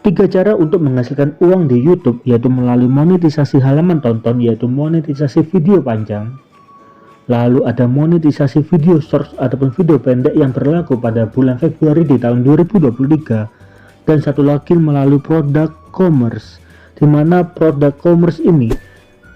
Tiga cara untuk menghasilkan uang di YouTube, yaitu melalui monetisasi halaman tonton, yaitu monetisasi video panjang. Lalu ada monetisasi video short ataupun video pendek yang berlaku pada bulan Februari di tahun 2023. Dan satu lagi melalui produk commerce, di mana produk commerce ini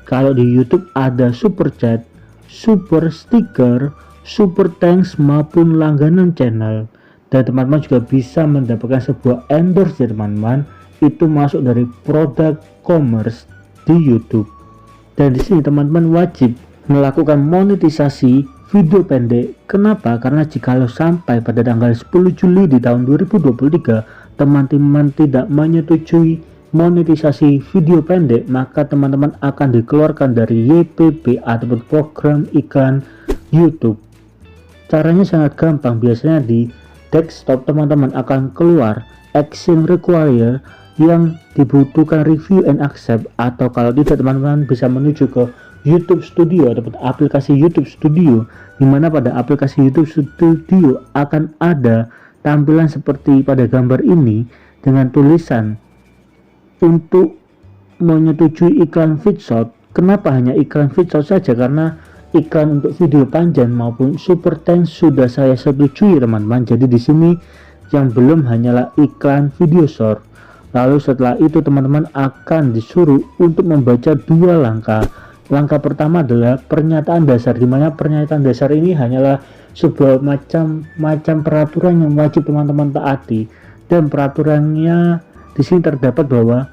kalau di YouTube ada super chat, super sticker, super thanks maupun langganan channel. Dan teman-teman juga bisa mendapatkan sebuah endorse ya teman-teman, itu masuk dari produk commerce di YouTube. Dan di sini teman-teman wajib melakukan monetisasi video pendek. Kenapa? Karena jikalau sampai pada tanggal 10 Juli di tahun 2023 teman-teman tidak menyetujui monetisasi video pendek, maka teman-teman akan dikeluarkan dari YPP ataupun program iklan YouTube. Caranya sangat gampang, biasanya di desktop teman-teman akan keluar action require yang dibutuhkan review and accept, atau kalau tidak teman-teman bisa menuju ke YouTube Studio ataupun aplikasi YouTube Studio, dimana pada aplikasi YouTube Studio akan ada tampilan seperti pada gambar ini dengan tulisan untuk menyetujui iklan feedshot. Kenapa hanya iklan feedshot saja? Karena iklan untuk video panjang maupun super thanks sudah saya setujui teman-teman. Jadi di sini yang belum hanyalah iklan video short. Lalu setelah itu teman-teman akan disuruh untuk membaca dua langkah. Langkah pertama adalah pernyataan dasar, di mana pernyataan dasar ini hanyalah sebuah macam peraturan yang wajib teman-teman taati. Dan peraturannya di sini terdapat bahwa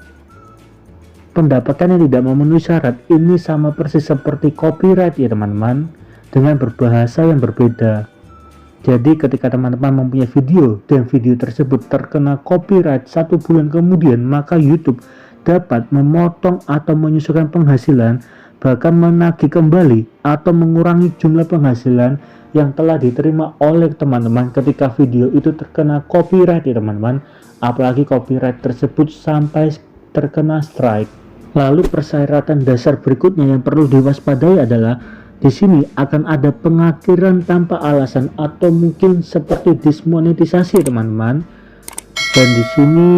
pendapatan yang tidak memenuhi syarat ini sama persis seperti copyright ya teman-teman, dengan berbahasa yang berbeda. Jadi ketika teman-teman mempunyai video dan video tersebut terkena copyright 1 bulan kemudian, maka YouTube dapat memotong atau menyesuaikan penghasilan, bahkan menagih kembali atau mengurangi jumlah penghasilan yang telah diterima oleh teman-teman ketika video itu terkena copyright ya teman-teman. Apalagi copyright tersebut sampai terkena strike. Lalu persyaratan dasar berikutnya yang perlu diwaspadai adalah di sini akan ada pengakhiran tanpa alasan atau mungkin seperti dismonetisasi teman-teman. Dan di sini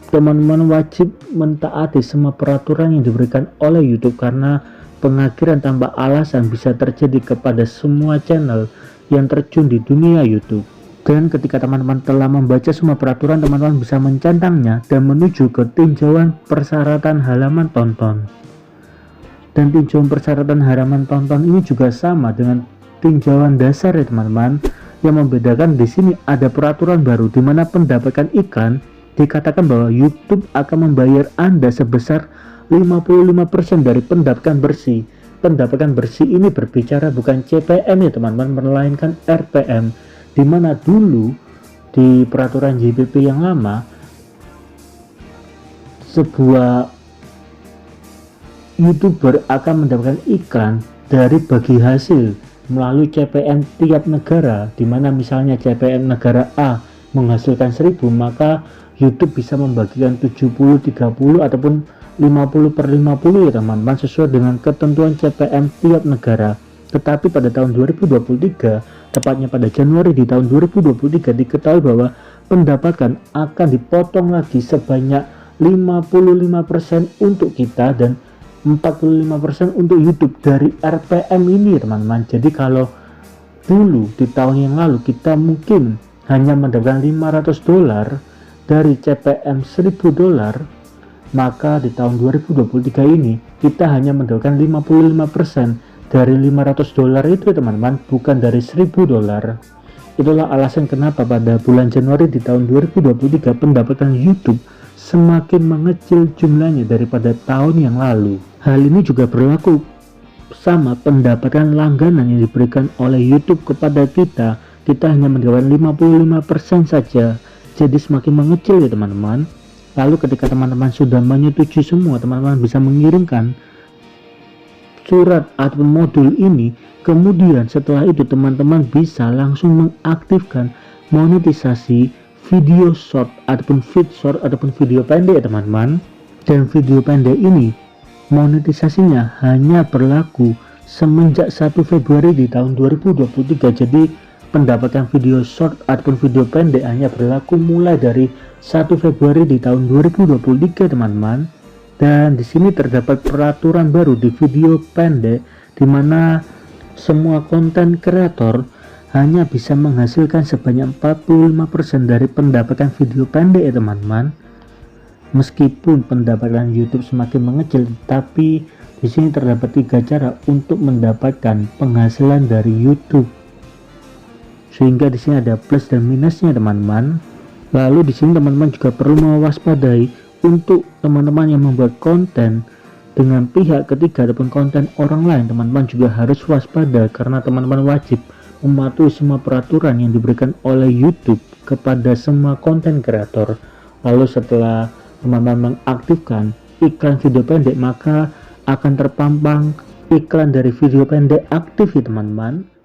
teman-teman wajib mentaati semua peraturan yang diberikan oleh YouTube, karena pengakhiran tanpa alasan bisa terjadi kepada semua channel yang terjun di dunia YouTube. Dan ketika teman-teman telah membaca semua peraturan, teman-teman bisa mencentangnya dan menuju ke tinjauan persyaratan halaman tonton. Dan tinjauan persyaratan halaman tonton ini juga sama dengan tinjauan dasar ya teman-teman. Yang membedakan di sini ada peraturan baru, di mana pendapatan iklan dikatakan bahwa YouTube akan membayar Anda sebesar 55% dari pendapatan bersih. Pendapatan bersih ini berbicara bukan CPM ya teman-teman, melainkan RPM. Dimana dulu di peraturan JPP yang lama, sebuah YouTuber akan mendapatkan iklan dari bagi hasil melalui CPM tiap negara, dimana misalnya CPM negara A menghasilkan 1000, maka YouTube bisa membagikan 70-30 ataupun 50/50 ya teman-teman, sesuai dengan ketentuan CPM tiap negara. Tetapi pada tahun 2023, tepatnya pada Januari di tahun 2023, diketahui bahwa pendapatan akan dipotong lagi sebanyak 55% untuk kita dan 45% untuk YouTube dari RPM ini teman-teman. Jadi kalau dulu di tahun yang lalu kita mungkin hanya mendapatkan $500 dari CPM $1000, maka di tahun 2023 ini kita hanya mendapatkan 55% dari $500 itu teman-teman, bukan dari $1000. Itulah alasan kenapa pada bulan Januari di tahun 2023 pendapatan YouTube semakin mengecil jumlahnya daripada tahun yang lalu. Hal ini juga berlaku sama pendapatan langganan yang diberikan oleh YouTube kepada kita. Kita hanya mendapatkan 55% saja, jadi semakin mengecil ya teman-teman. Lalu ketika teman-teman sudah menyetujui semua, teman-teman bisa mengirimkan surat atau modul ini. Kemudian setelah itu teman-teman bisa langsung mengaktifkan monetisasi video short ataupun feed short ataupun video pendek ya teman-teman. Dan video pendek ini monetisasinya hanya berlaku semenjak 1 Februari di tahun 2023. Jadi pendapatan video short ataupun video pendek hanya berlaku mulai dari 1 Februari di tahun 2023 teman-teman. Dan di sini terdapat peraturan baru di video pendek di mana semua konten kreator hanya bisa menghasilkan sebanyak 45% dari pendapatan video pendek ya teman-teman. Meskipun pendapatan YouTube semakin mengecil, tapi di sini terdapat 3 cara untuk mendapatkan penghasilan dari YouTube. Sehingga di sini ada plus dan minusnya teman-teman. Lalu di sini teman-teman juga perlu mewaspadai untuk teman-teman yang membuat konten dengan pihak ketiga ataupun konten orang lain. Teman-teman juga harus waspada karena teman-teman wajib mematuhi semua peraturan yang diberikan oleh YouTube kepada semua konten kreator. Lalu setelah teman-teman mengaktifkan iklan video pendek, maka akan terpampang iklan dari video pendek aktif ya teman-teman.